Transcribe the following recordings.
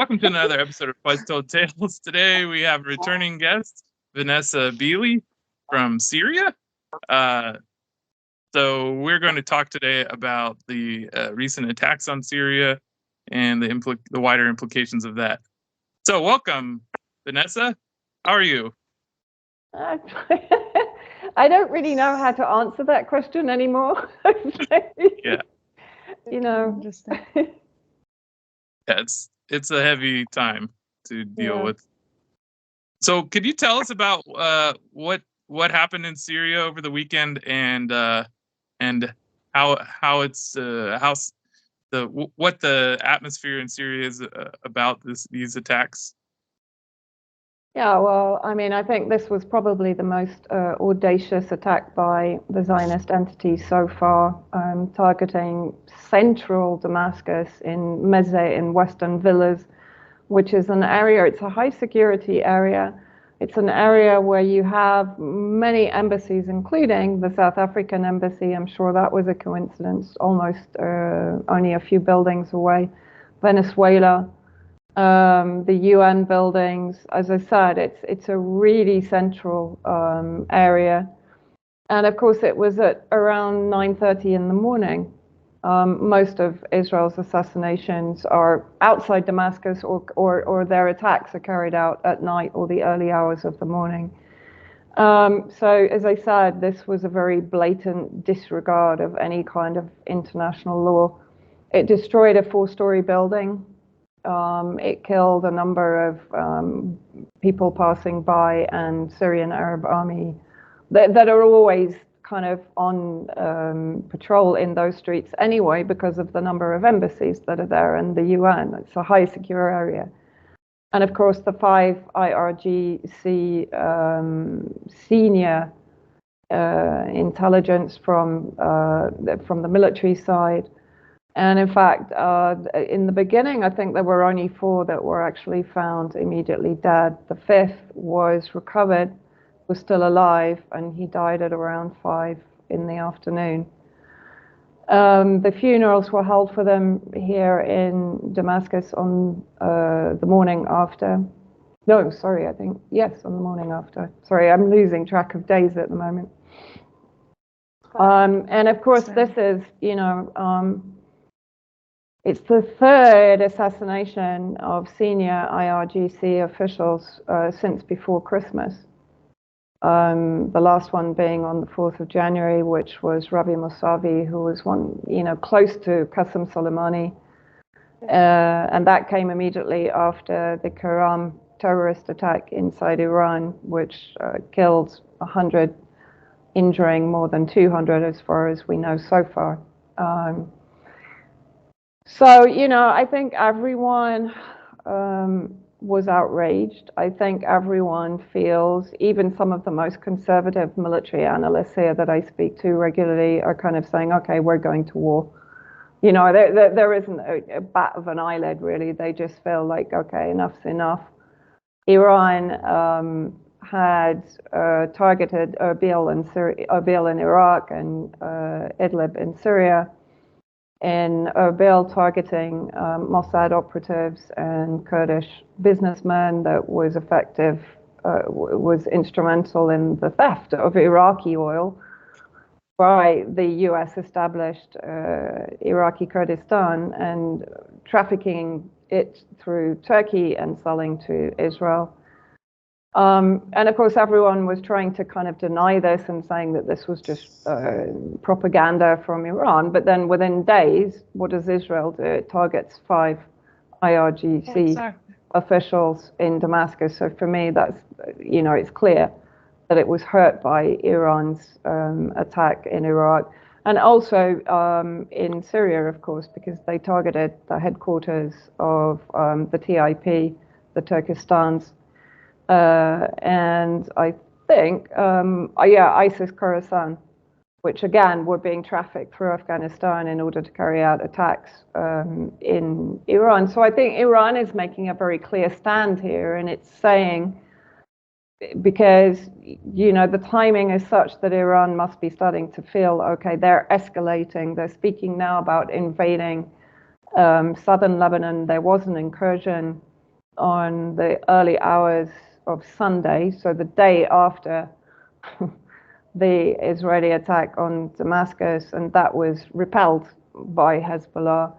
Welcome to another episode of Twice Told Tales. Today we have returning guest Vanessa Beeley from Syria. So we're going to talk today about the recent attacks on Syria and the wider implications of that. So welcome, Vanessa. How are you? I don't really know how to answer that question anymore. Yeah. You know, Yeah, it's a heavy time to deal with. So could you tell us about what happened in Syria over the weekend and how it's what the atmosphere in Syria is about these attacks? Yeah, well, I mean, I think this was probably the most audacious attack by the Zionist entity so far, targeting central Damascus in Mezeh in western villas, which is an area, it's a high security area. It's an area where you have many embassies, including the South African embassy. I'm sure that was a coincidence, almost only a few buildings away. Venezuela. The UN buildings, as I said, it's a really central area, and of course it was at around 9:30 in the morning. Most of Israel's assassinations are outside Damascus, or their attacks are carried out at night or the early hours of the morning. So, as I said, this was a very blatant disregard of any kind of international law. It destroyed a 4-story building. It killed a number of people passing by, and Syrian Arab Army that are always kind of on patrol in those streets anyway because of the number of embassies that are there and the UN. It's a high secure area. And of course the 5 IRGC senior intelligence from the military side. And in fact, in the beginning, I think there were only 4 that were actually found immediately dead. The 5th was recovered, was still alive, and he died at around 5 in the afternoon. The funerals were held for them here in Damascus on the morning after. No, sorry, on the morning after. Sorry, I'm losing track of days at the moment. And of course, this is, it's the 3rd assassination of senior IRGC officials since before Christmas. The last one being on the 4th of January, which was Rabi Mousavi, who was close to Qasem Soleimani. And that came immediately after the Karam terrorist attack inside Iran, which killed 100, injuring more than 200 as far as we know so far. So, I think everyone was outraged. I think everyone feels, even some of the most conservative military analysts here that I speak to regularly are kind of saying, okay, we're going to war. There isn't a bat of an eyelid, really. They just feel like, okay, enough's enough. Iran had targeted Erbil in Iraq and Idlib in Syria. In Erbil, targeting Mossad operatives and Kurdish businessmen that was was instrumental in the theft of Iraqi oil by the US established Iraqi Kurdistan and trafficking it through Turkey and selling to Israel. And of course, everyone was trying to kind of deny this and saying that this was just propaganda from Iran. But then within days, what does Israel do? It targets 5 IRGC officials in Damascus. So for me, that's, it's clear that it was hurt by Iran's attack in Iraq. And also in Syria, of course, because they targeted the headquarters of the TIP, the Turkestans. And I think, ISIS Khorasan, which again were being trafficked through Afghanistan in order to carry out attacks in Iran. So I think Iran is making a very clear stand here, and it's saying, because the timing is such that Iran must be starting to feel, okay, they're escalating. They're speaking now about invading southern Lebanon. There was an incursion on the early hours of Sunday, so the day after the Israeli attack on Damascus, and that was repelled by Hezbollah.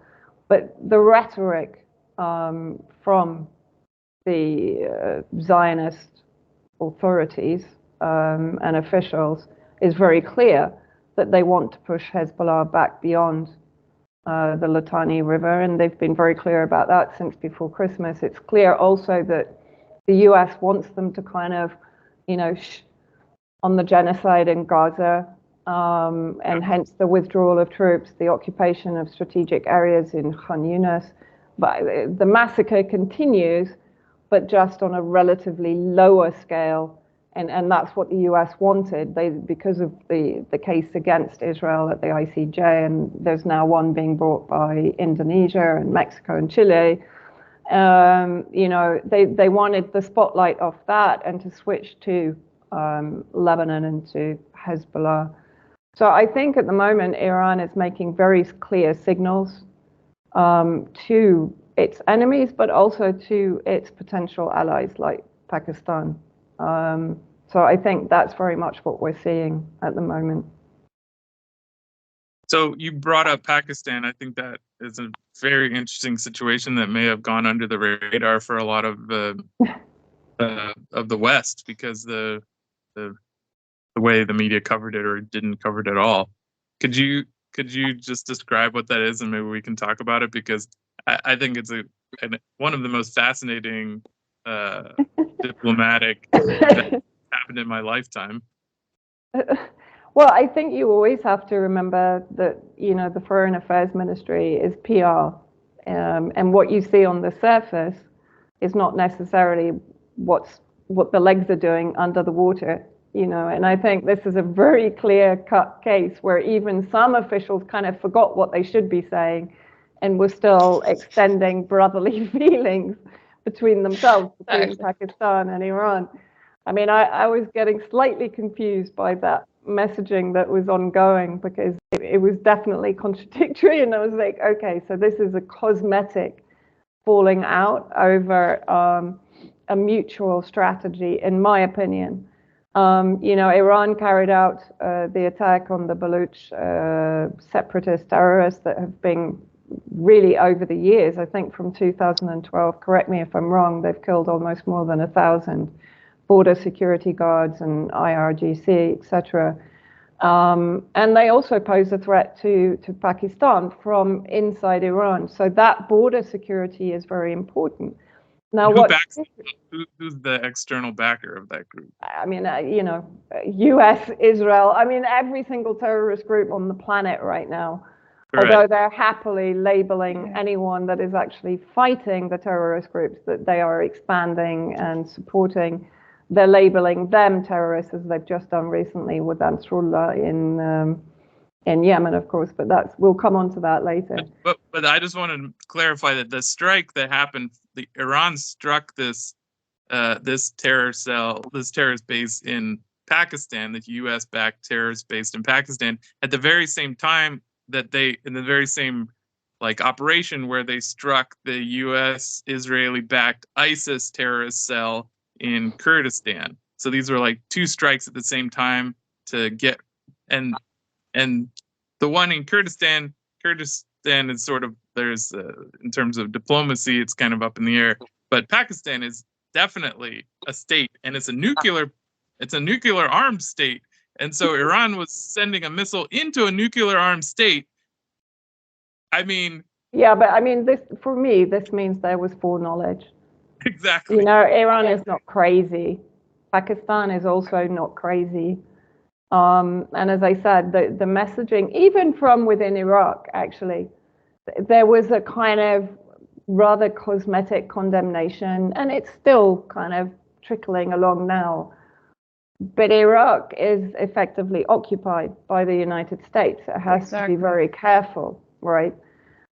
But the rhetoric from the Zionist authorities and officials is very clear that they want to push Hezbollah back beyond the Litani River, and they've been very clear about that since before Christmas. It's clear also that the US wants them to kind of, on the genocide in Gaza, and hence the withdrawal of troops, the occupation of strategic areas in Khan Yunis. But the massacre continues, but just on a relatively lower scale. And that's what the US wanted, because of the case against Israel at the ICJ, and there's now one being brought by Indonesia and Mexico and Chile. They wanted the spotlight off that and to switch to Lebanon and to Hezbollah. So I think at the moment Iran is making very clear signals to its enemies, but also to its potential allies like Pakistan. So I think that's very much what we're seeing at the moment. So you brought up Pakistan. I think that is a very interesting situation that may have gone under the radar for a lot of the West, because the way the media covered it or didn't cover it at all. Could you just describe what that is, and maybe we can talk about it, because I think it's one of the most fascinating diplomatic events happened in my lifetime. Well, I think you always have to remember that the Foreign Affairs Ministry is PR, and what you see on the surface is not necessarily what the legs are doing under the water. And I think this is a very clear-cut case where even some officials kind of forgot what they should be saying, and were still extending brotherly feelings between themselves, between Pakistan and Iran. I mean, I was getting slightly confused by that messaging that was ongoing, because it was definitely contradictory, and I was like, okay, so this is a cosmetic falling out over a mutual strategy, in my opinion. Iran carried out the attack on the Baluch separatist terrorists that have been really over the years, I think from 2012, correct me if I'm wrong, they've killed almost more than 1,000 border security guards and IRGC, etc. And they also pose a threat to Pakistan from inside Iran. So that border security is very important. Now, who's the external backer of that group? I mean, US, Israel, I mean, every single terrorist group on the planet right now. Correct. Although they're happily labeling anyone that is actually fighting the terrorist groups that they are expanding and supporting, they're labeling them terrorists, as they've just done recently with Ansarullah in Yemen, of course. But we'll come on to that later. But I just want to clarify that the strike that happened, Iran struck this terrorist base in Pakistan, the U.S.-backed terrorist base in Pakistan, at the very same time that in the very same operation where they struck the U.S. Israeli-backed ISIS terrorist cell in Kurdistan. So these were two strikes at the same time to get, and the one in Kurdistan is sort of, there's in terms of diplomacy, it's kind of up in the air, but Pakistan is definitely a state, and it's a nuclear armed state. And so Iran was sending a missile into a nuclear armed state. I mean, yeah, but I mean, this means there was foreknowledge. Exactly. Iran is not crazy. Pakistan is also not crazy. And as I said, the messaging, even from within Iraq, actually, there was a kind of rather cosmetic condemnation, and it's still kind of trickling along now. But Iraq is effectively occupied by the United States. It has to be very careful, right?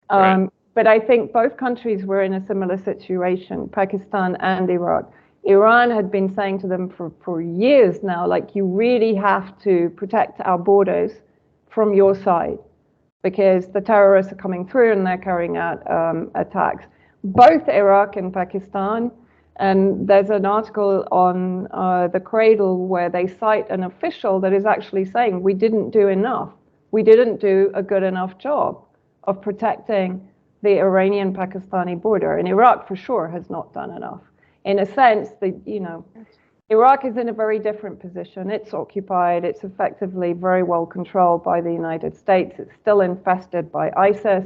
But I think both countries were in a similar situation, Pakistan and Iraq. Iran had been saying to them for years now, you really have to protect our borders from your side, because the terrorists are coming through and they're carrying out attacks. both Iraq and Pakistan. And there's an article on the Cradle where they cite an official that is actually saying we didn't do enough. We didn't do a good enough job of protecting the Iranian-Pakistani border. And Iraq, for sure, has not done enough. In a sense, Iraq is in a very different position. It's occupied. It's effectively very well controlled by the United States. It's still infested by ISIS.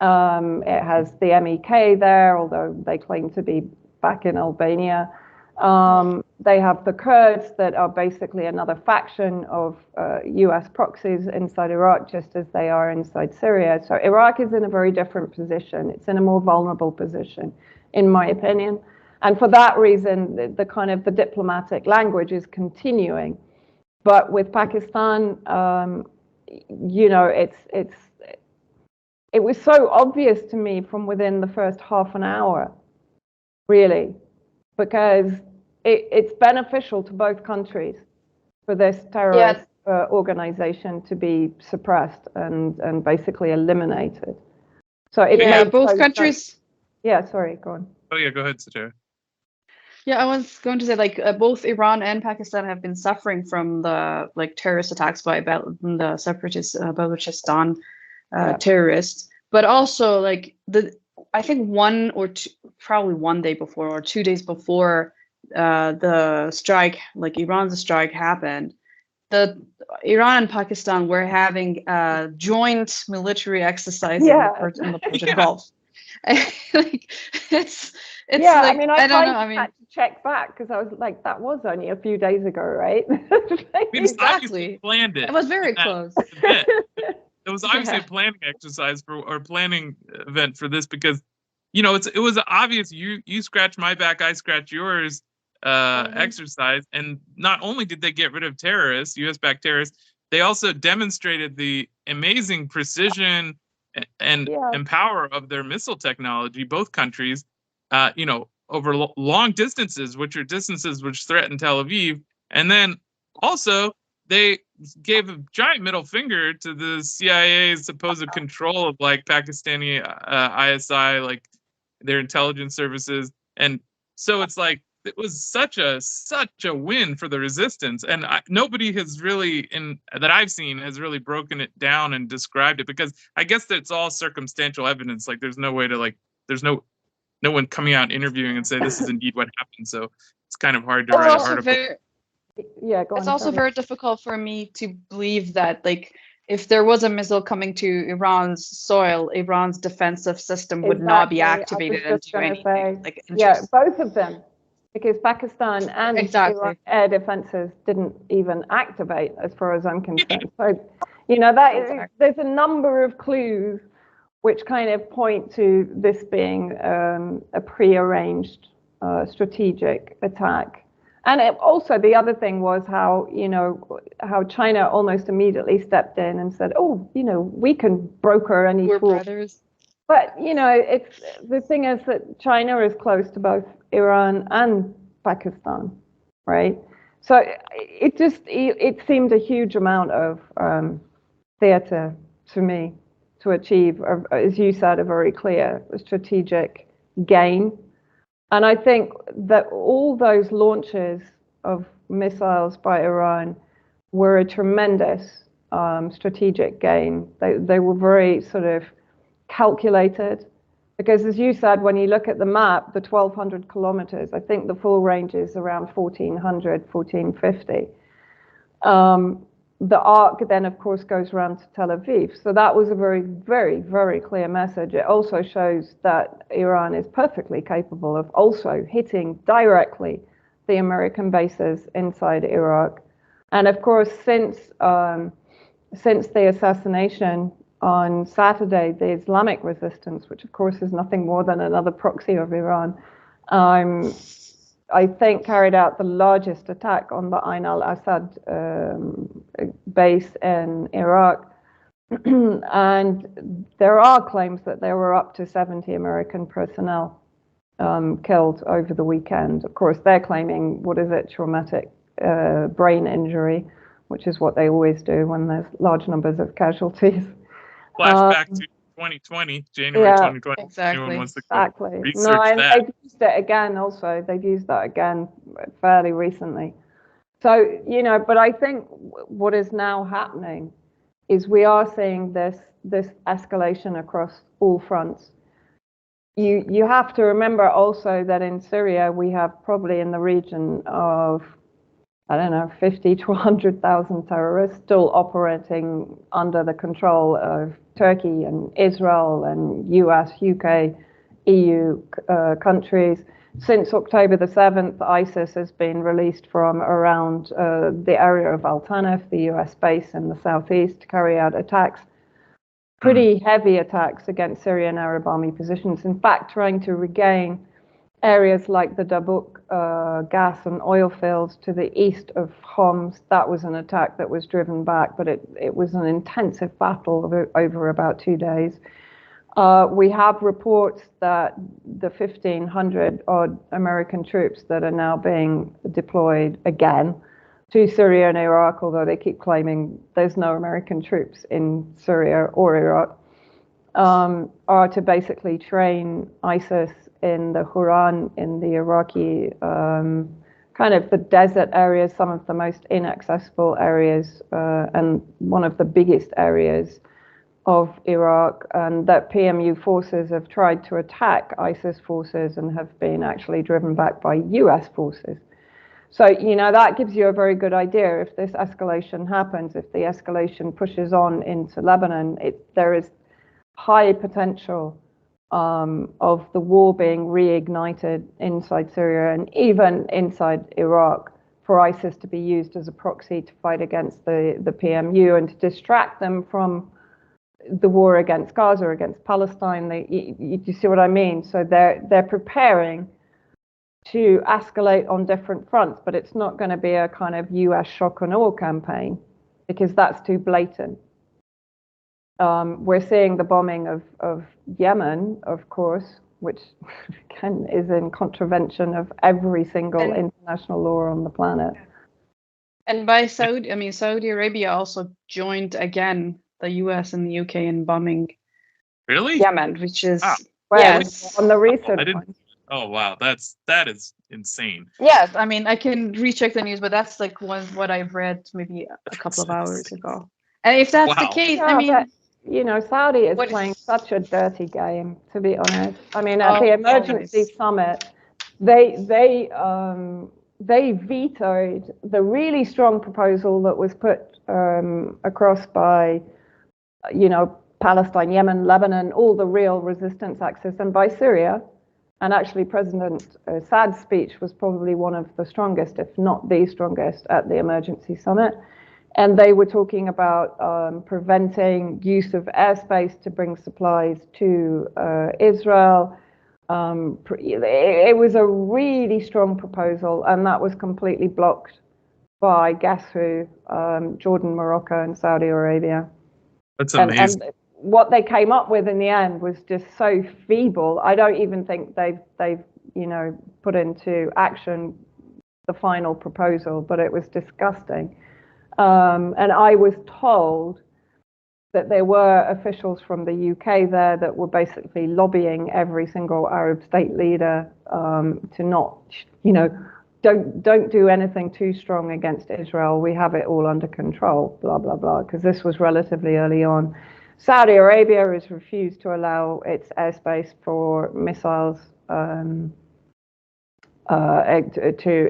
It has the MEK there, although they claim to be back in Albania. They have the Kurds that are basically another faction of US proxies inside Iraq, just as they are inside Syria. So Iraq is in a very different position. It's in a more vulnerable position, in my opinion. And for that reason, the kind of the diplomatic language is continuing. But with Pakistan, it was so obvious to me from within the first half an hour, really, because it's beneficial to both countries for this terrorist organization to be suppressed and basically eliminated. So it made both countries. Yeah, sorry, go on. Oh yeah, go ahead, Satara. Yeah, I was going to say, like, both Iran and Pakistan have been suffering from the terrorist attacks by the separatist Balochistan terrorists, but also I think probably 1 day before or 2 days before the strike, Iran's strike happened, Iran and Pakistan were having joint military exercise in the Persian Gulf. I don't know. I mean, had to check back because I was like, that was only a few days ago, right? Exactly. Planned it. It was very close. It was obviously a planning exercise or planning event for this because, it was obvious. You scratch my back, I scratch yours. Exercise, and not only did they get rid of terrorists, U.S.-backed terrorists, they also demonstrated the amazing precision and power of their missile technology. Both countries, over long distances, which are distances which threaten Tel Aviv, and then also they gave a giant middle finger to the CIA's supposed control of Pakistani ISI, their intelligence services, and so it's it was such a win for the resistance, and nobody has really, that I've seen, has really broken it down and described it, because I guess that it's all circumstantial evidence. There's no way to there's no one coming out interviewing and say this is indeed what happened. So it's kind of hard to write an article. Go on. It's also very difficult for me to believe that if there was a missile coming to Iran's soil, Iran's defensive system would not be activated and do anything. Both of them. Because Pakistan and Iran air defenses didn't even activate, as far as I'm concerned. So, there's a number of clues which kind of point to this being a prearranged strategic attack. And also the other thing was how China almost immediately stepped in and said, we can broker any We're talk. brothers. But, it's the thing is that China is close to both Iran and Pakistan, right? So it seemed a huge amount of theater to me to achieve, as you said, a very clear strategic gain. And I think that all those launches of missiles by Iran were a tremendous strategic gain. They were very sort of calculated. Because as you said, when you look at the map, the 1,200 kilometers, I think the full range is around 1,400, 1,450. The arc then, of course, goes around to Tel Aviv. So that was a very, very, very clear message. It also shows that Iran is perfectly capable of also hitting directly the American bases inside Iraq. And of course, since the assassination on Saturday, the Islamic resistance, which of course is nothing more than another proxy of Iran, I think carried out the largest attack on the Ain al-Assad base in Iraq. And there are claims that there were up to 70 American personnel killed over the weekend. Of course, they're claiming, traumatic brain injury, which is what they always do when there's large numbers of casualties. Flashback to 2020, January 2020. exactly. Anyone wants to go Exactly. research No, and that. they've used it again also. They've used that again fairly recently. So, but I think what is now happening is we are seeing this escalation across all fronts. You have to remember also that in Syria we have probably in the region of, I don't know, 50 to 100,000 terrorists still operating under the control of Turkey and Israel and US, UK, EU countries. Since October the 7th, ISIS has been released from around the area of Al Tanf, the US base in the southeast, to carry out attacks, pretty heavy attacks against Syrian Arab army positions. In fact, trying to regain areas like the Dabuk gas and oil fields to the east of Homs. That was an attack that was driven back, but it was an intensive battle over about 2 days. We have reports that the 1,500 odd American troops that are now being deployed again to Syria and Iraq, although they keep claiming there's no American troops in Syria or Iraq, are to basically train ISIS in the Huran, in the Iraqi kind of the desert areas, some of the most inaccessible areas, and one of the biggest areas of Iraq, and that PMU forces have tried to attack ISIS forces and have been actually driven back by US forces. So, that gives you a very good idea. If this escalation happens, if the escalation pushes on into Lebanon, there is high potential of the war being reignited inside Syria and even inside Iraq for ISIS to be used as a proxy to fight against the PMU and to distract them from the war against Gaza, against Palestine. You see what I mean? So they're preparing to escalate on different fronts, but it's not going to be a kind of US shock and awe campaign because that's too blatant. We're seeing the bombing of Yemen, of course, which again is in contravention of every single international law on the planet. And by Saudi Arabia also joined again the US and the UK in bombing Yemen, which is yes on the recent one. Oh wow, that is insane. Yes, I can recheck the news, but that's like what I've read maybe a couple of hours ago. And if that's the case, Saudi is playing such a dirty game, to be honest. At the emergency summit, they vetoed the really strong proposal that was put across by, Palestine, Yemen, Lebanon, all the real resistance axis, and by Syria. And actually, President Assad's speech was probably one of the strongest, if not the strongest, at the emergency summit. And they were talking about preventing use of airspace to bring supplies to Israel. It was a really strong proposal, and that was completely blocked by, guess who? Jordan, Morocco, and Saudi Arabia. That's amazing. And what they came up with in the end was just so feeble. I don't even think they've put into action the final proposal, but it was disgusting. And I was told that there were officials from the UK there that were basically lobbying every single Arab state leader to not, don't do anything too strong against Israel. We have it all under control, blah, blah, blah, because this was relatively early on. Saudi Arabia has refused to allow its airspace for missiles to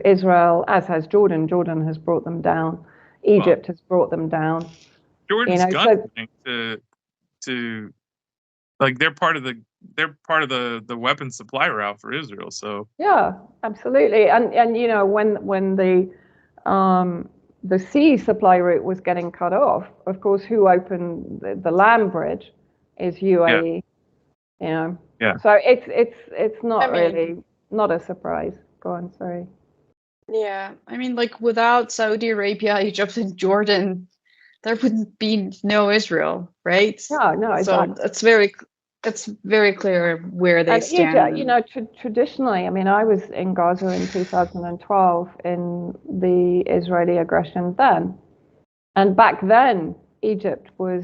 Israel, as has Jordan. Jordan has brought them down. Egypt has brought them down. Jordan's gunning to like they're part of the weapon supply route for Israel. So yeah, absolutely. And when the sea supply route was getting cut off, of course, who opened the land bridge is UAE. Yeah. So it's not really not a surprise. Go on, sorry. Yeah, without Saudi Arabia, Egypt, and Jordan, there wouldn't be no Israel, right? No, exactly. So it's very clear where they stand. Egypt, traditionally, I was in Gaza in 2012 in the Israeli aggression then, and back then Egypt was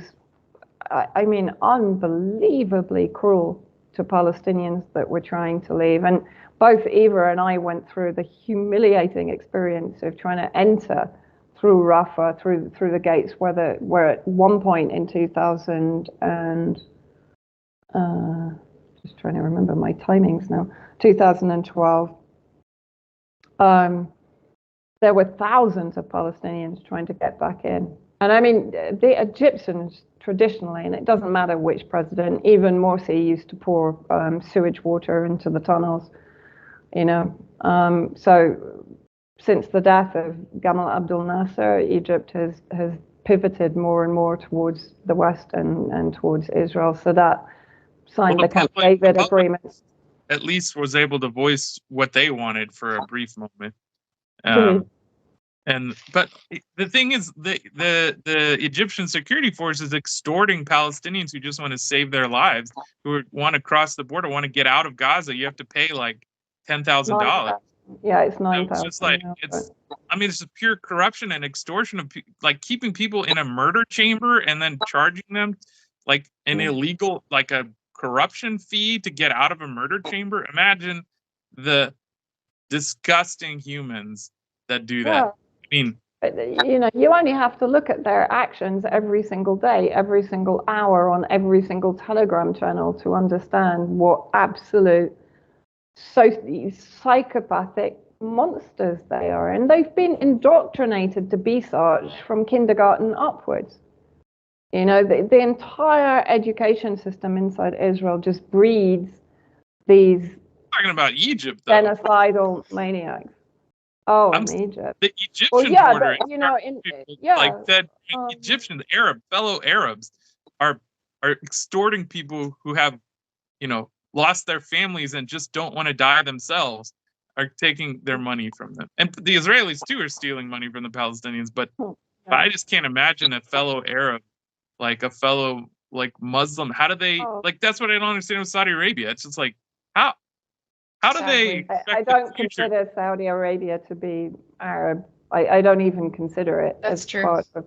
I mean, unbelievably cruel to Palestinians that were trying to leave. And both Eva and I went through the humiliating experience of trying to enter through Rafah, through the gates, where at one point in 2000 and just trying to remember my timings now, 2012, there were thousands of Palestinians trying to get back in. And I mean, the Egyptians traditionally, and it doesn't matter which president, even Morsi used to pour sewage water into the tunnels, you know. So since the death of Gamal Abdel Nasser, Egypt has pivoted more and more towards the West and towards Israel. So that signed the Camp David agreement. At least was able to voice what they wanted for a brief moment. But the thing is, the Egyptian security force is extorting Palestinians who just want to save their lives, who want to cross the border, want to get out of Gaza. You have to pay like $10,000. Yeah, it's 9,000. It's just like I mean, it's pure corruption and extortion of like keeping people in a murder chamber and then charging them like an illegal, like a corruption fee to get out of a murder chamber. Imagine the disgusting humans that do that. Yeah. I mean, you know, you only have to look at their actions every single day, every single hour on every single Telegram channel to understand what absolute psychopathic monsters they are. And they've been indoctrinated to be such from kindergarten upwards. You know, the entire education system inside Israel just breeds these talking about Egypt, though. Genocidal maniacs. Oh, in Egypt. The Egyptian border, but, you know, like that, Egyptian fellow Arabs are extorting people who have, you know, lost their families and just don't want to die themselves, are taking their money from them. And the Israelis too are stealing money from the Palestinians. But I just can't imagine a fellow Arab, like a fellow like Muslim. How do they like? That's what I don't understand with Saudi Arabia. It's just like how do they? I don't consider Saudi Arabia to be Arab. I don't even consider it as part of.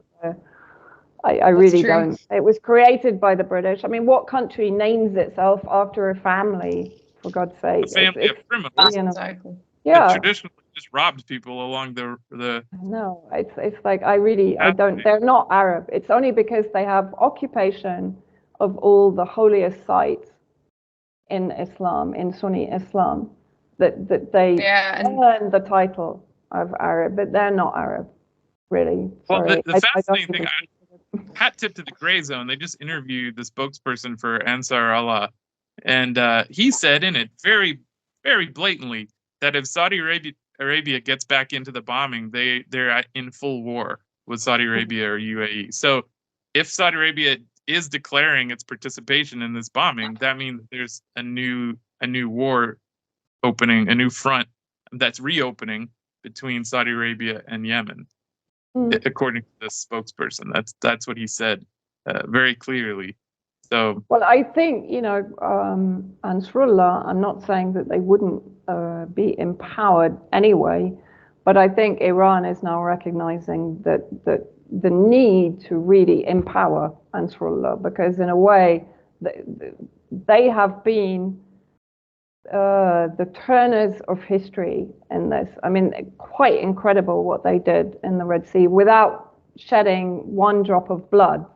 I really don't. It was created by the British. I mean, what country names itself after a family? For God's sake, a family of criminals. You know, exactly. Yeah. Traditionally, just robbed people along the. No, it's like I don't. They're not Arab. It's only because they have occupation of all the holiest sites in Islam, in Sunni Islam, that they earn the title of Arab, but they're not Arab, really. Well, the fascinating thing, hat tip to the Gray Zone, they just interviewed the spokesperson for Ansar Allah, and he said in it very, very blatantly that if Saudi Arabia gets back into the bombing, they're in full war with Saudi Arabia or UAE. So if Saudi Arabia is declaring its participation in this bombing, that means there's a new war opening, a new front that's reopening between Saudi Arabia and Yemen, according to this spokesperson. That's what he said very clearly. So, well, I think, you know, Ansarullah, I'm not saying that they wouldn't be empowered anyway, but I think Iran is now recognizing that the need to really empower Ansarullah, because in a way they have been the turners of history in this. I mean, quite incredible what they did in the Red Sea without shedding one drop of blood.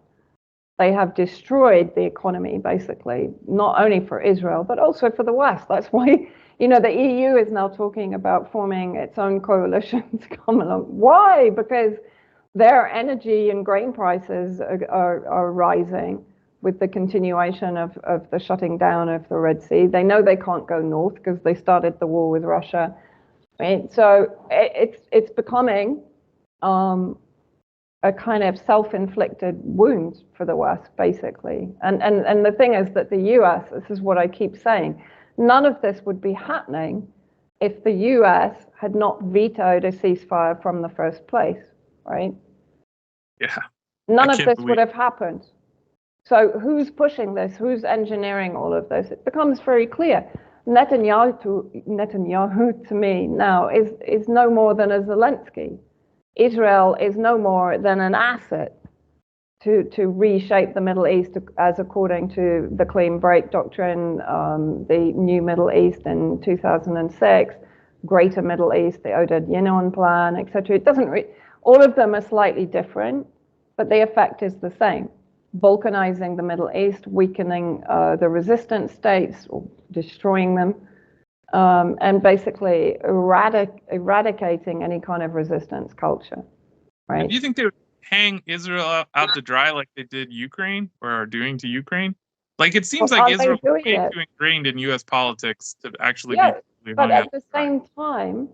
They have destroyed the economy, basically, not only for Israel, but also for the West. That's why, you know, the EU is now talking about forming its own coalition to come along. Why? Because their energy and grain prices are rising with the continuation of the shutting down of the Red Sea. They know they can't go north because they started the war with Russia. Right? So it's becoming a kind of self-inflicted wound for the West, basically. And the thing is that the US, this is what I keep saying, none of this would be happening if the US had not vetoed a ceasefire from the first place, right? Yeah. None of this would have happened. So who's pushing this? Who's engineering all of this? It becomes very clear. Netanyahu to me now is no more than a Zelensky. Israel is no more than an asset to reshape the Middle East as according to the clean break doctrine, the new Middle East in 2006, Greater Middle East, the Oded Yinon plan, etc. It doesn't. All of them are slightly different, but the effect is the same: balkanizing the Middle East, weakening the resistant states, or destroying them, and basically eradicating any kind of resistance culture. Right? Do you think they would hang Israel out to dry like they did Ukraine, or are doing to Ukraine? Like, it seems like Israel is way too ingrained in U.S. politics to actually be but at the same time,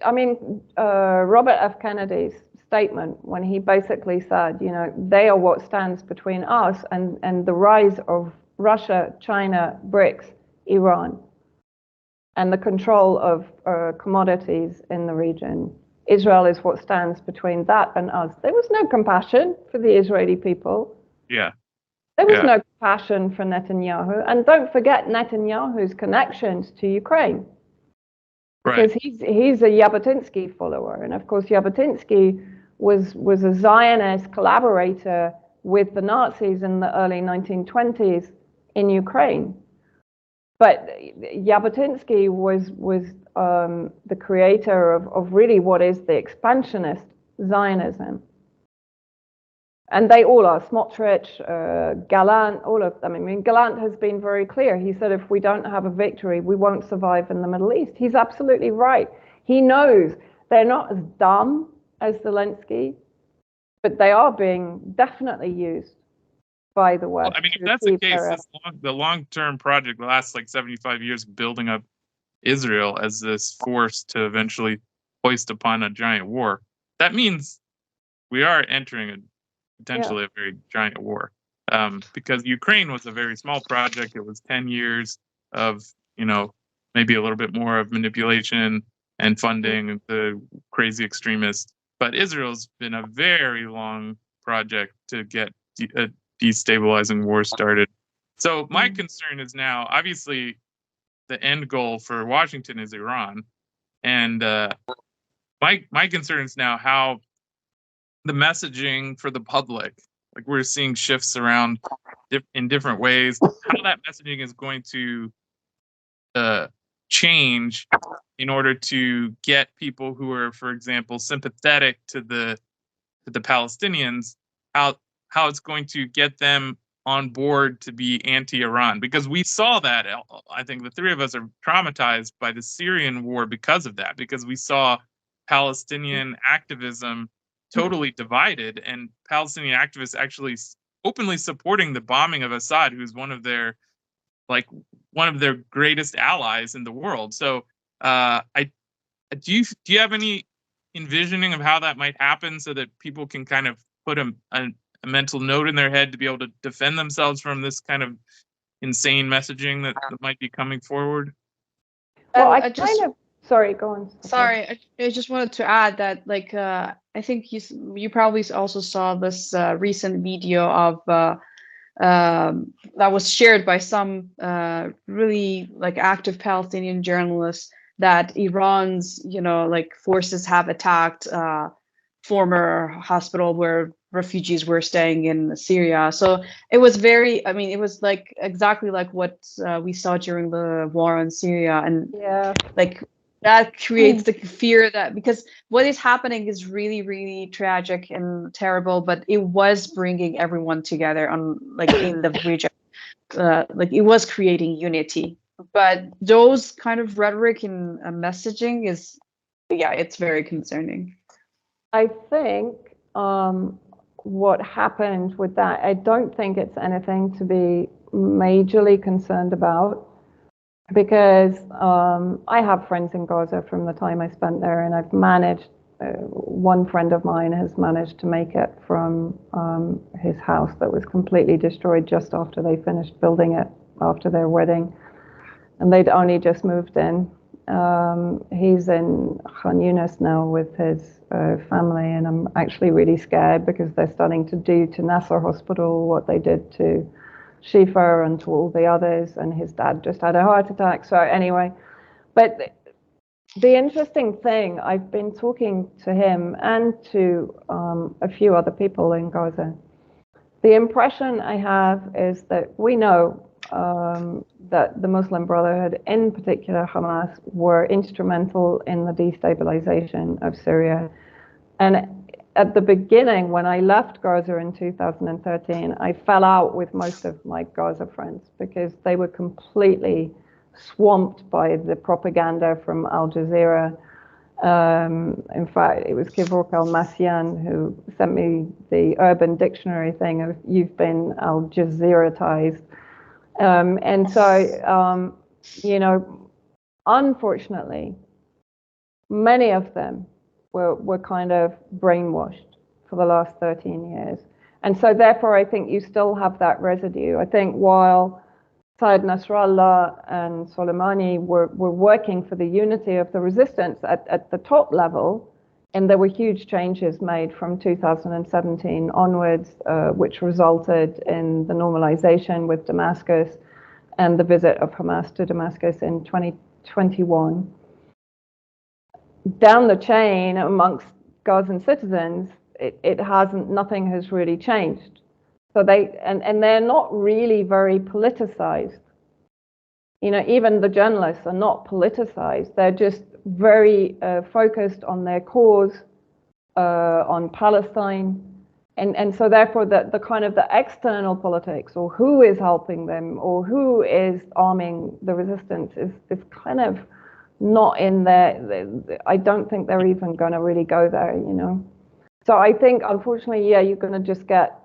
I mean, Robert F. Kennedy's statement when he basically said, you know, they are what stands between us and the rise of Russia, China, BRICS, Iran, and the control of commodities in the region. Israel is what stands between that and us. There was no compassion for the Israeli people. Yeah. There was no compassion for Netanyahu. And don't forget Netanyahu's connections to Ukraine. Right. Because he's a Jabotinsky follower. And of course, Jabotinsky was a Zionist collaborator with the Nazis in the early 1920s in Ukraine. But Jabotinsky was the creator of really what is the expansionist Zionism. And they all are, Smotrich, Gallant, all of them. I mean, Gallant has been very clear. He said, if we don't have a victory, we won't survive in the Middle East. He's absolutely right. He knows they're not as dumb as Zelensky, but they are being definitely used by the West. Well, I mean, if that's the case, the long-term project lasts like 75 years, building up Israel as this force to eventually hoist upon a giant war. That means we are entering potentially a very giant war, because Ukraine was a very small project. It was 10 years of, you know, maybe a little bit more of manipulation and funding the crazy extremists. But Israel's been a very long project to get a destabilizing war started. So my concern is now, obviously, the end goal for Washington is Iran, and my concern is now how the messaging for the public, like we're seeing shifts around in different ways, how that messaging is going to change in order to get people who are, for example, sympathetic to the Palestinians, how it's going to get them on board to be anti-Iran. Because we saw that, I think the three of us are traumatized by the Syrian war because of that, because we saw Palestinian activism totally divided, and Palestinian activists actually openly supporting the bombing of Assad, who's one of their greatest allies in the world. So do you have any envisioning of how that might happen, so that people can kind of put a mental note in their head to be able to defend themselves from this kind of insane messaging that might be coming forward? Well, sorry, go on. Sorry, I just wanted to add that, like, I think you probably also saw this recent video of that was shared by some really like active Palestinian journalists, that Iran's, you know, like forces have attacked former hospital where refugees were staying in Syria. So it was very, I mean, it was like exactly like what we saw during the war in Syria, and like that creates the fear that, because what is happening is really, really tragic and terrible, but it was bringing everyone together on, like, in the region. Like, it was creating unity. But those kind of rhetoric and messaging is, it's very concerning. I think what happened with that, I don't think it's anything to be majorly concerned about, because I have friends in Gaza from the time I spent there, and I've managed, one friend of mine has managed to make it from his house that was completely destroyed just after they finished building it after their wedding, and they'd only just moved in. He's in Khan Yunis now with his family, and I'm actually really scared because they're starting to do to Nasser Hospital what they did to Shifa and to all the others, and his dad just had a heart attack. So anyway, but the interesting thing, I've been talking to him and to a few other people in Gaza. The impression I have is that we know that the Muslim Brotherhood, in particular Hamas, were instrumental in the destabilization of Syria. And at the beginning, when I left Gaza in 2013, I fell out with most of my Gaza friends because they were completely swamped by the propaganda from Al Jazeera. In fact, it was Kevork Al-Massian who sent me the Urban Dictionary thing of "you've been Al Jazeera-tized." And so, you know, unfortunately, many of them were kind of brainwashed for the last 13 years. And so therefore, I think you still have that residue. I think while Saad Nasrallah and Soleimani were working for the unity of the resistance at the top level, and there were huge changes made from 2017 onwards, which resulted in the normalization with Damascus and the visit of Hamas to Damascus in 2021. Down the chain amongst Gazan citizens, nothing has really changed. So they're not really very politicized. You know, even the journalists are not politicized. They're just very focused on their cause, on Palestine. And so therefore the kind of the external politics, or who is helping them, or who is arming the resistance is kind of not in there. I don't think they're even going to really go there, you know. So I think, unfortunately, yeah, you're going to just get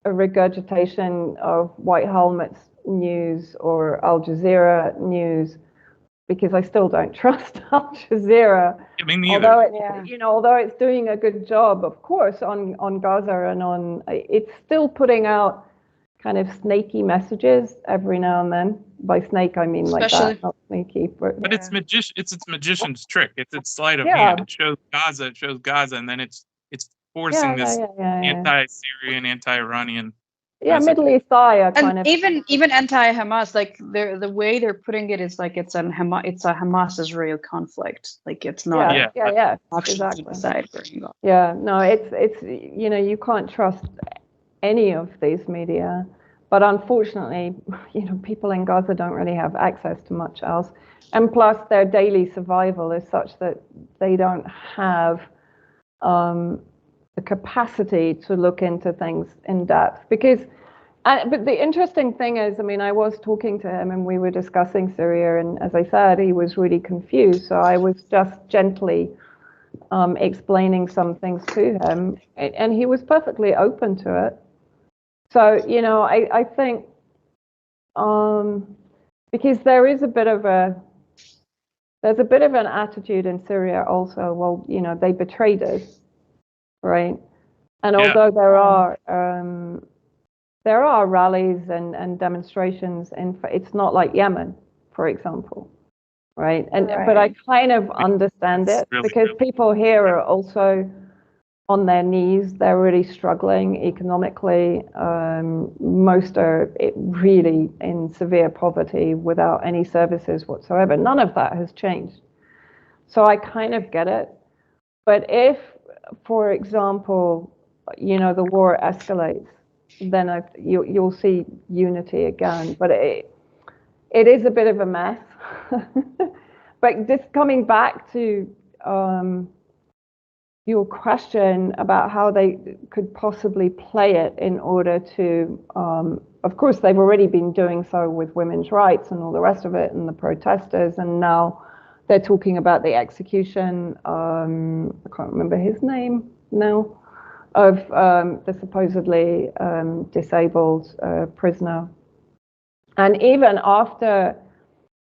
a regurgitation of White Helmets news or Al Jazeera news, because I still don't trust Al Jazeera. Me neither. Although it's doing a good job, of course, on Gaza and on, it's still putting out kind of snaky messages every now and then. By snake, I mean like that, not sneaky. But it's its magician's trick. It's its sleight of hand. It shows Gaza, and then it's forcing this anti-Syrian, anti-Iranian. Yeah, Middle East eye are kind of even anti-Hamas. Like the way they're putting it is like it's a Hamas-Israel conflict. Like it's not. Exactly. Yeah, no, it's you know, you can't trust any of these media, but unfortunately, you know, people in Gaza don't really have access to much else, and plus their daily survival is such that they don't have the capacity to look into things in depth. But the interesting thing is, I mean, I was talking to him and we were discussing Syria, and as I said, he was really confused. So I was just gently explaining some things to him, and he was perfectly open to it. So, you know, I think because there's a bit of an attitude in Syria also. Well, you know, they betrayed us. Right, and although there are rallies and demonstrations, it's not like Yemen, for example, right? But I kind of understand it, because people here are also on their knees. They're really struggling economically. Most are really in severe poverty without any services whatsoever. None of that has changed, so I kind of get it. But if, for example, you know, the war escalates, then you'll see unity again. But it is a bit of a mess. But just coming back to your question about how they could possibly play it in order to, of course, they've already been doing so with women's rights and all the rest of it, and the protesters, and now they're talking about the execution, I can't remember his name now, of the supposedly disabled prisoner. And even after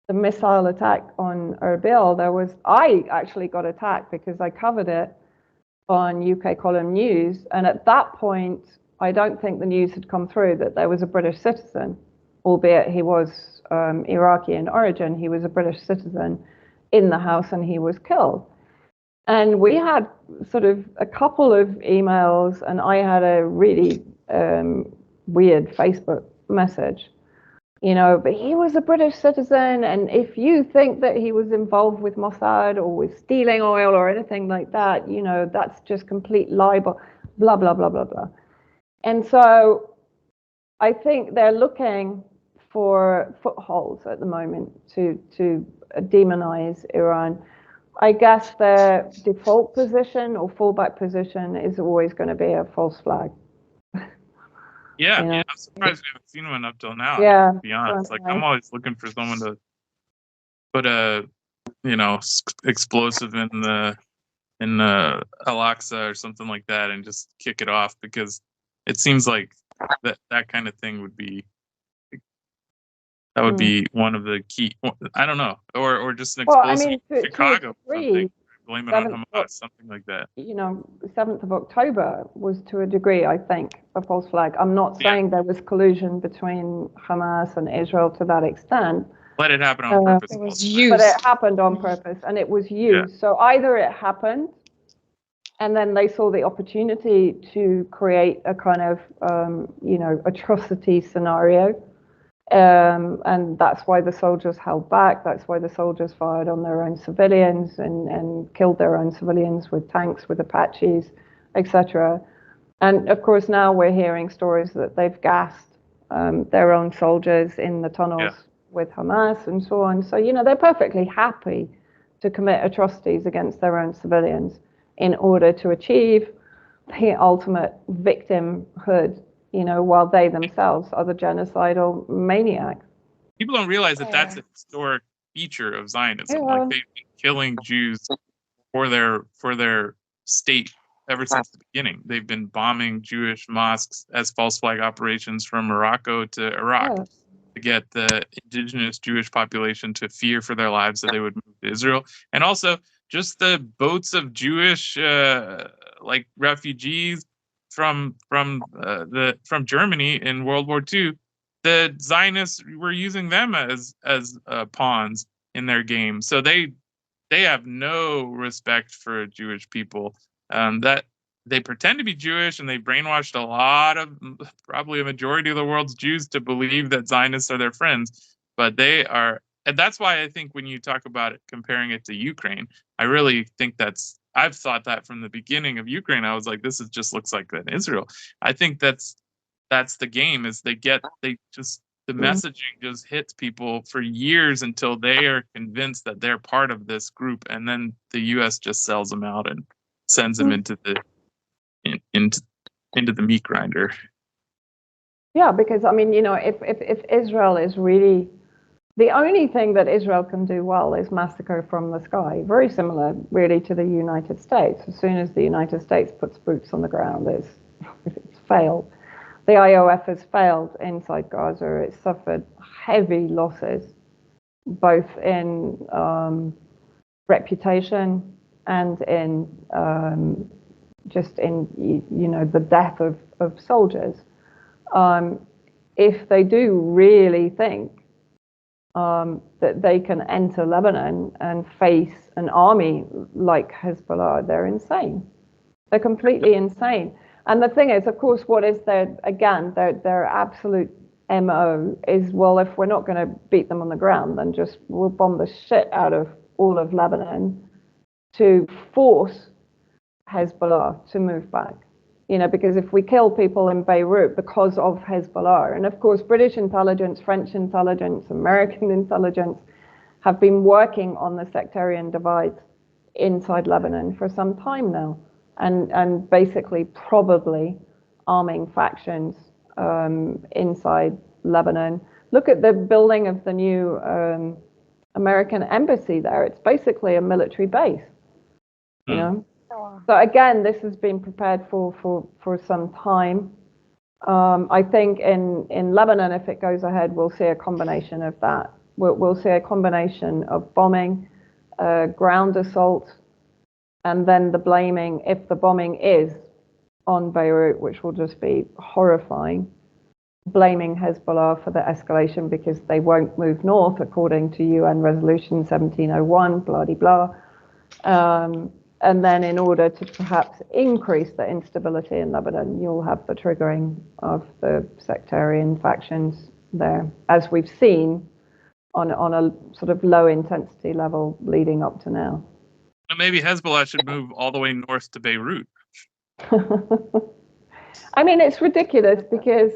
the missile attack on Erbil, I actually got attacked because I covered it on UK Column News. And at that point, I don't think the news had come through that there was a British citizen, albeit he was Iraqi in origin. He was a British citizen in the house, and he was killed. And we had sort of a couple of emails, and I had a really weird Facebook message But he was a British citizen, and if you think that he was involved with Mossad or with stealing oil or anything like that, that's just complete libel, blah, blah, blah, blah, blah. And so I think they're looking for footholds at the moment to demonize Iran. I guess their default position or fallback position is always going to be a false flag. Yeah, I'm surprised we haven't seen one up till now. Yeah, to be honest, I'm always looking for someone to put a explosive in the Al-Aqsa or something like that and just kick it off, because it seems like that kind of thing would be one of the key. I don't know, or just an explosive in Chicago, something. Blame it on Hamas, something like that. 7th of October was, to a degree, I think, a false flag. I'm not saying there was collusion between Hamas and Israel to that extent. Let it happen on purpose. It was used. But it happened on purpose, and it was used. Yeah. So either it happened, and then they saw the opportunity to create a kind of, atrocity scenario. And that's why the soldiers held back. That's why the soldiers fired on their own civilians and killed their own civilians with tanks, with Apaches, etc. And of course, now we're hearing stories that they've gassed their own soldiers in the tunnels with Hamas and so on. So, they're perfectly happy to commit atrocities against their own civilians in order to achieve the ultimate victimhood, while they themselves are the genocidal maniacs. People don't realize that that's a historic feature of Zionism. Like, they've been killing Jews for their state ever since the beginning. They've been bombing Jewish mosques as false flag operations from Morocco to Iraq to get the indigenous Jewish population to fear for their lives so they would move to Israel. And also just the boats of Jewish refugees from Germany in World War II. The Zionists were using them as pawns in their game. So they have no respect for Jewish people. That they pretend to be Jewish, and they brainwashed a lot of, probably a majority of the world's Jews, to believe that Zionists are their friends. But they are, and that's why I think when you talk about it, comparing it to Ukraine, I really think I've thought that from the beginning of Ukraine. I was like, this just looks like an Israel. I think that's the game, is the messaging just hits people for years until they are convinced that they're part of this group, and then the U.S. just sells them out and sends them into the meat grinder. Yeah, because if Israel is really, the only thing that Israel can do well is massacre from the sky. Very similar, really, to the United States. As soon as the United States puts boots on the ground, it's failed. The IOF has failed inside Gaza. It's suffered heavy losses, both in reputation and in just in the death of soldiers. If they do really think that they can enter Lebanon and face an army like Hezbollah, they're insane. They're completely insane. And the thing is, of course, what is their absolute MO is, well, if we're not going to beat them on the ground, then we'll bomb the shit out of all of Lebanon to force Hezbollah to move back. Because if we kill people in Beirut because of Hezbollah, and of course, British intelligence, French intelligence, American intelligence have been working on the sectarian divide inside Lebanon for some time now. And basically probably arming factions inside Lebanon. Look at the building of the new American embassy there. It's basically a military base, So again, this has been prepared for some time. I think in Lebanon, if it goes ahead, we'll see a combination of that. We'll see a combination of bombing, ground assault, and then the blaming, if the bombing is on Beirut, which will just be horrifying, blaming Hezbollah for the escalation because they won't move north according to UN Resolution 1701, blah-de-blah. And then in order to perhaps increase the instability in Lebanon, you'll have the triggering of the sectarian factions there, as we've seen on a sort of low intensity level leading up to now. Maybe Hezbollah should move all the way north to Beirut. I mean, it's ridiculous because,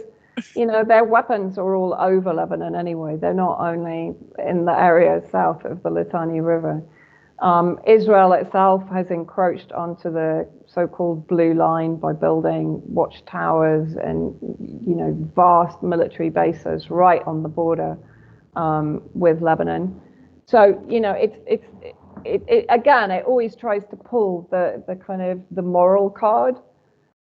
you know, their weapons are all over Lebanon anyway. They're not only in the area south of the Litani River. Israel itself has encroached onto the so-called blue line by building watchtowers and, you know, vast military bases right on the border with Lebanon. So, you know, it again, it always tries to pull the kind of the moral card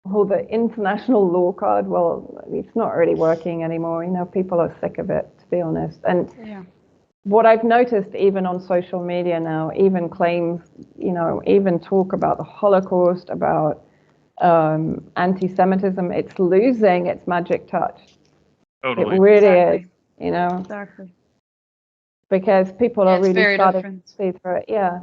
or the international law card. Well, it's not really working anymore. You know, people are sick of it, to be honest. And Yeah. What I've noticed even on social media now, even claims, you know, even talk about the Holocaust, about anti-Semitism, it's losing its magic touch. Totally. It really Exactly. is, you know, Exactly. because people Yeah, are it's really very starting different. to see through it. Yeah.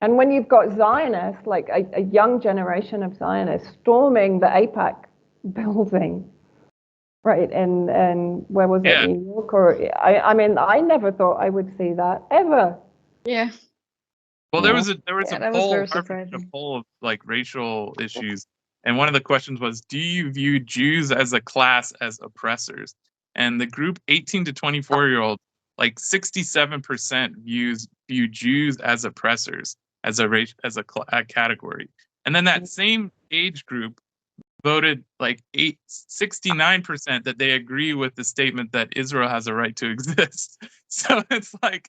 And when you've got Zionists, like a young generation of Zionists storming the AIPAC building, right, and where was it, Yeah. New York? Or I mean, I never thought I would see that ever. Yeah. Well, Yeah. there was a Yeah, poll, that was very Harvard did a surprising. poll of like racial issues, and one of the questions was, do you view Jews as a class as oppressors? And the group 18 to 24-year-old, like 67% view Jews as oppressors, as a category. And then that same age group voted like 69% that they agree with the statement that Israel has a right to exist. So it's like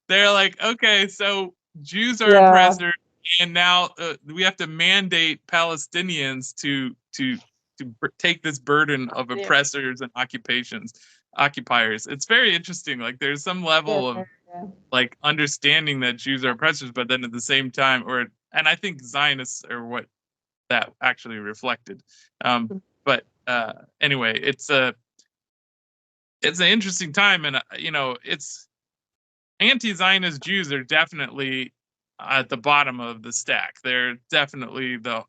they're like, okay, so Jews are Yeah. oppressors, and now we have to mandate Palestinians to take this burden of oppressors and occupiers. It's very interesting. Like there's some level of like understanding that Jews are oppressors, but then at the same time, and I think Zionists are what that actually reflected. But anyway, it's an interesting time, and you know, it's anti-Zionist Jews are definitely at the bottom of the stack. They're definitely the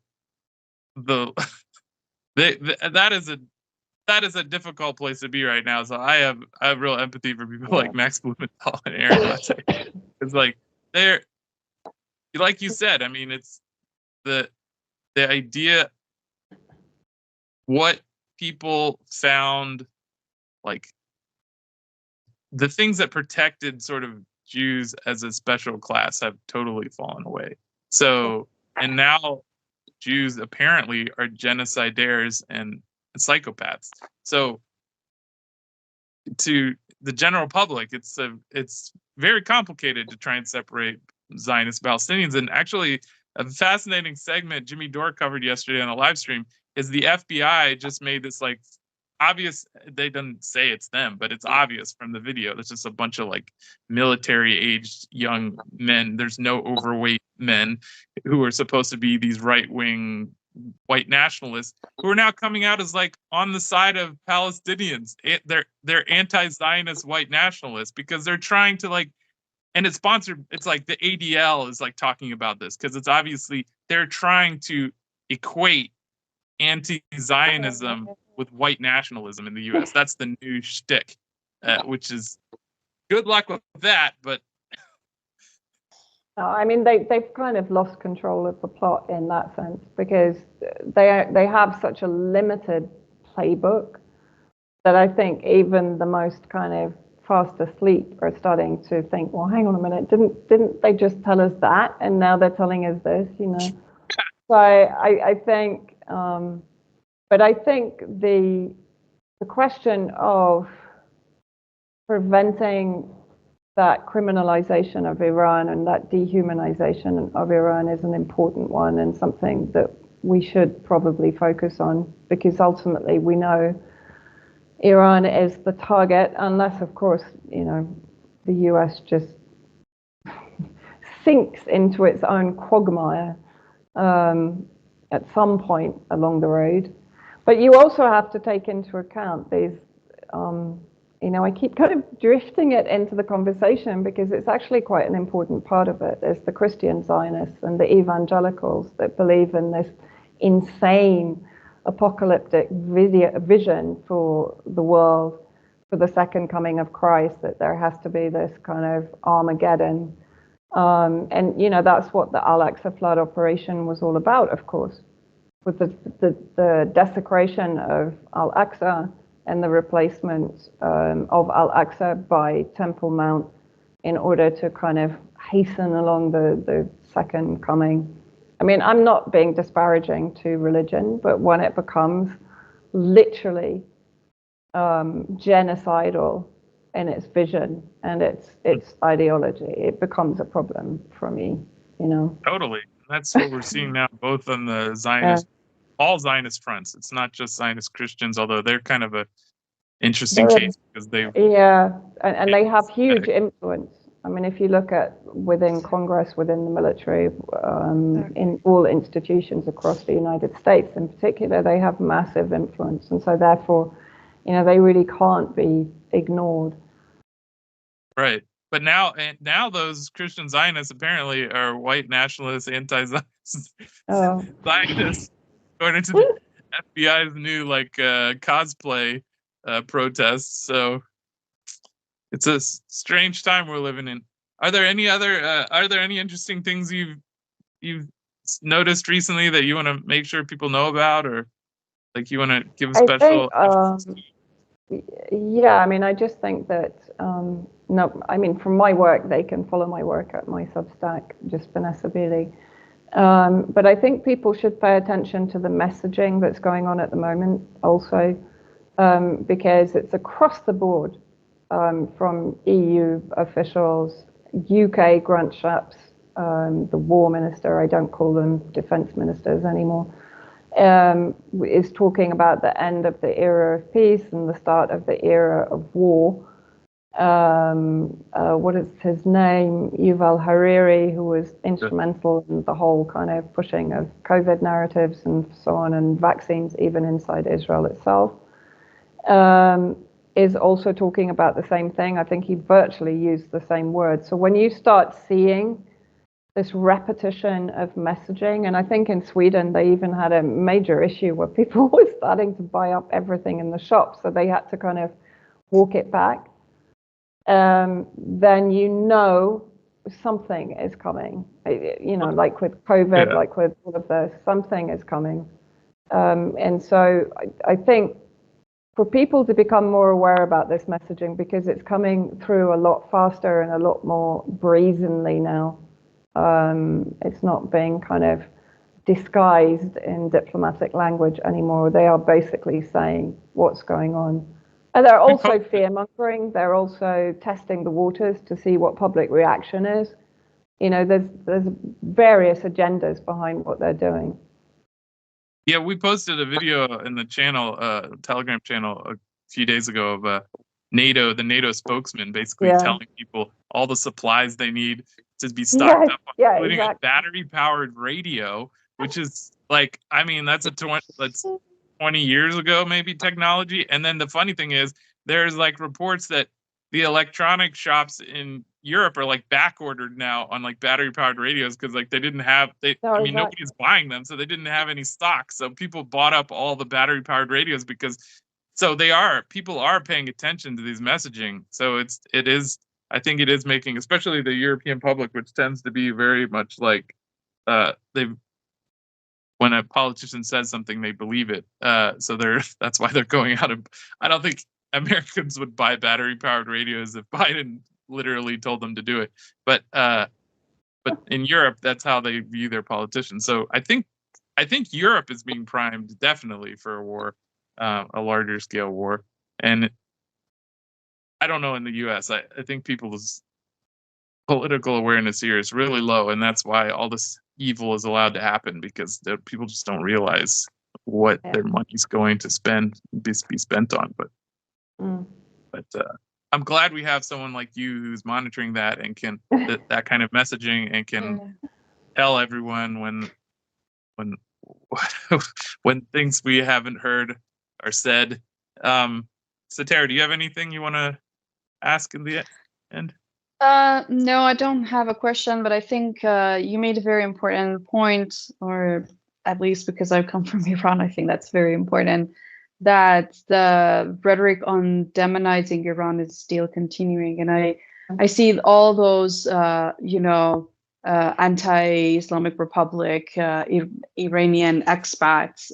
that is a difficult place to be right now. So I have real empathy for people like Max Blumenthal and Aaron Mate. It's like they're, like you said. I mean, it's the idea. What people found, like the things that protected sort of Jews as a special class have totally fallen away. So, and now Jews apparently are genocidaires and psychopaths. So to the general public, it's very complicated to try and separate Zionist Palestinians. And actually, a fascinating segment Jimmy Dore covered yesterday on a live stream is the FBI just made this like obvious. They didn't say it's them, but it's obvious from the video. There's just a bunch of like military-aged young men. There's no overweight men who are supposed to be these right-wing white nationalists who are now coming out as like on the side of Palestinians. They're anti-Zionist white nationalists because they're trying to like, and it's sponsored. It's like the ADL is like talking about this because it's obviously they're trying to equate anti-Zionism with white nationalism in the U.S. That's the new shtick, which is good luck with that. But I mean, they've kind of lost control of the plot in that sense because they have such a limited playbook that I think even the most kind of fast asleep are starting to think, well, hang on a minute, didn't they just tell us that, and now they're telling us this, you know? So I think, but I think the question of preventing that criminalization of Iran and that dehumanization of Iran is an important one and something that we should probably focus on, because ultimately we know Iran is the target, unless, of course, you know, the US just sinks into its own quagmire at some point along the road. But you also have to take into account these, you know, I keep kind of drifting it into the conversation because it's actually quite an important part of it. There's the Christian Zionists and the evangelicals that believe in this insane apocalyptic vision for the world for the second coming of Christ, that there has to be this kind of Armageddon. And, that's what the Al-Aqsa flood operation was all about, of course, with the desecration of Al-Aqsa and the replacement of Al-Aqsa by Temple Mount in order to kind of hasten along the second coming. I mean, I'm not being disparaging to religion, but when it becomes literally genocidal in its vision and its ideology, it becomes a problem for me, Totally. That's what we're seeing now, both on the Zionist, all Zionist fronts. It's not just Zionist Christians, although they're kind of a interesting case because they and they have huge influence. I mean, if you look at within Congress, within the military, in all institutions across the United States in particular, they have massive influence. And so therefore, they really can't be ignored. Right. But now those Christian Zionists apparently are white nationalists, anti-Zionists, Zionists, according to the FBI's new cosplay protests. So it's a strange time we're living in. Are there any interesting things you've noticed recently that you want to make sure people know about, or you want to give a special? I mean, I just think that from my work, they can follow my work at my Substack, just Vanessa Beeley. But I think people should pay attention to the messaging that's going on at the moment also, because it's across the board, from EU officials, UK grunt chaps, the war minister, I don't call them defense ministers anymore, is talking about the end of the era of peace and the start of the era of war. What is his name? Yuval Hariri, who was instrumental in the whole kind of pushing of COVID narratives and so on, and vaccines even inside Israel itself, is also talking about the same thing. I think he virtually used the same words. So when you start seeing this repetition of messaging, and I think in Sweden they even had a major issue where people were starting to buy up everything in the shop, so they had to kind of walk it back, then something is coming. Like with COVID, like with all of this, something is coming. And so I think for people to become more aware about this messaging, because it's coming through a lot faster and a lot more brazenly now. It's not being kind of disguised in diplomatic language anymore. They are basically saying what's going on. And they're also fear-mongering. They're also testing the waters to see what public reaction is. There's various agendas behind what they're doing. Yeah, we posted a video in the channel, Telegram channel, a few days ago of the NATO spokesman basically telling people all the supplies they need to be stocked up on, including a battery-powered radio, which is that's 20 years ago maybe technology. And then the funny thing is, there's reports that the electronic shops in Europe are back ordered now on battery-powered radios because they didn't have nobody's buying them, so they didn't have any stock. So people bought up all the battery-powered radios because people are paying attention to these messaging. So I think it is making, especially the European public, which tends to be very much when a politician says something, they believe it. So that's why they're going out of. I don't think Americans would buy battery-powered radios if Biden literally told them to do it. But in Europe, that's how they view their politicians. So I think Europe is being primed definitely for a war, a larger scale war. And I don't know in the U.S. I think people's political awareness here is really low, and that's why all this evil is allowed to happen, because people just don't realize what their money's going to be spent on. But I'm glad we have someone like you who's monitoring that and can that kind of messaging and can tell everyone when things we haven't heard are said. So Tara, do you have anything you want to ask in the end? No, I don't have a question, but I think you made a very important point, or at least because I come from Iran, I think that's very important. that the rhetoric on demonizing Iran is still continuing, and I see all those anti-Islamic Republic Iranian expats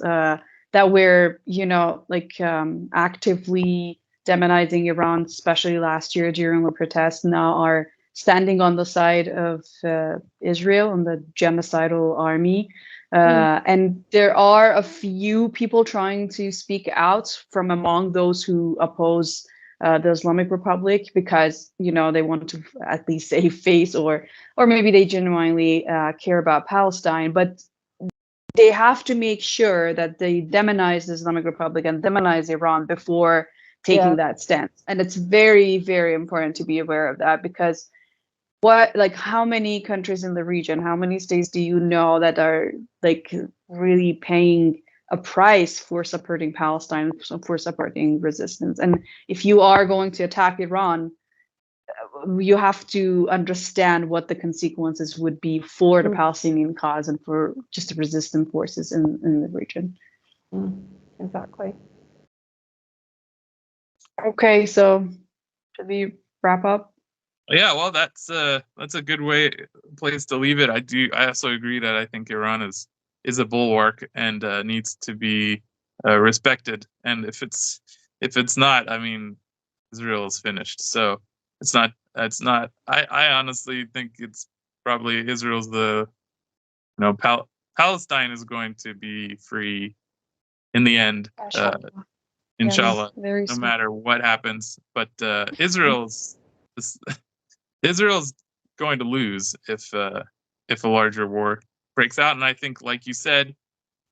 that were actively demonizing Iran, especially last year during the protests, now are standing on the side of Israel and the genocidal army. And there are a few people trying to speak out from among those who oppose the Islamic Republic, because they want to at least save face, or maybe they genuinely care about Palestine. But they have to make sure that they demonize the Islamic Republic and demonize Iran before taking that stance. And it's very, very important to be aware of that, because how many countries in the region, how many states do you know that are really paying a price for supporting Palestine, for supporting resistance? And if you are going to attack Iran, you have to understand what the consequences would be for the Palestinian cause and for just the resistant forces in the region. Exactly. Okay, so should we wrap up? Yeah, well, that's a good place to leave it. I also agree that I think Iran is a bulwark and needs to be respected. And if it's not, I mean, Israel is finished. So it's not. I honestly think it's probably Israel's Palestine is going to be free in the end. Inshallah, no matter what happens. But Israel's going to lose if a larger war breaks out. And I think, like you said,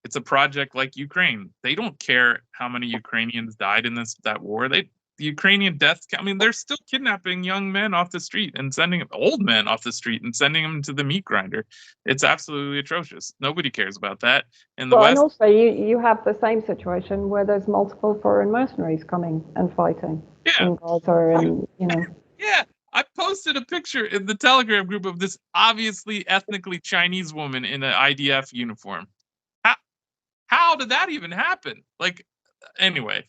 it's a project like Ukraine. They don't care how many Ukrainians died in that war. The Ukrainian deaths, I mean, they're still kidnapping young men off the street and old men off the street and sending them to the meat grinder. It's absolutely atrocious. Nobody cares about that. In the West, and also you have the same situation where there's multiple foreign mercenaries coming and fighting in Gaza, and Yeah, I posted a picture in the Telegram group of this obviously ethnically Chinese woman in an IDF uniform. How did that even happen? Anyway.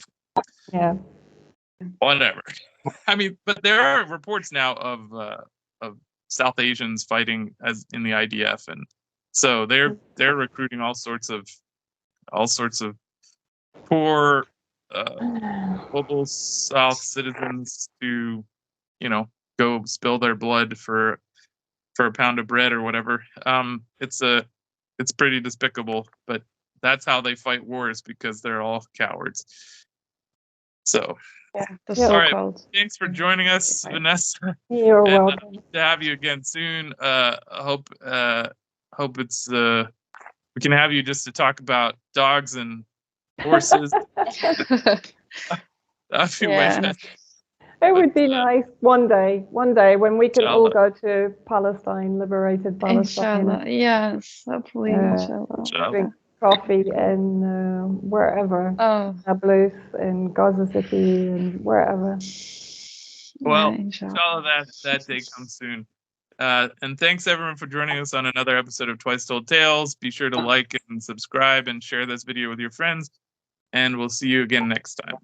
Yeah. Whatever. I mean, but there are reports now of South Asians fighting as in the IDF, and so they're recruiting all sorts of poor global South citizens to go spill their blood for a pound of bread or whatever. It's pretty despicable, but that's how they fight wars, because they're all cowards. So all right, thanks for joining us, Vanessa. You're welcome. To have you again soon. Hope it's we can have you just to talk about dogs and horses. It would be nice one day when we can all go to Palestine, liberated Palestine. Inshallah, yes, hopefully, inshallah. Drink coffee and wherever, Nablus and Gaza City and wherever. Well, inshallah that day comes soon. And thanks everyone for joining us on another episode of Twice Told Tales. Be sure to like and subscribe and share this video with your friends, and we'll see you again next time.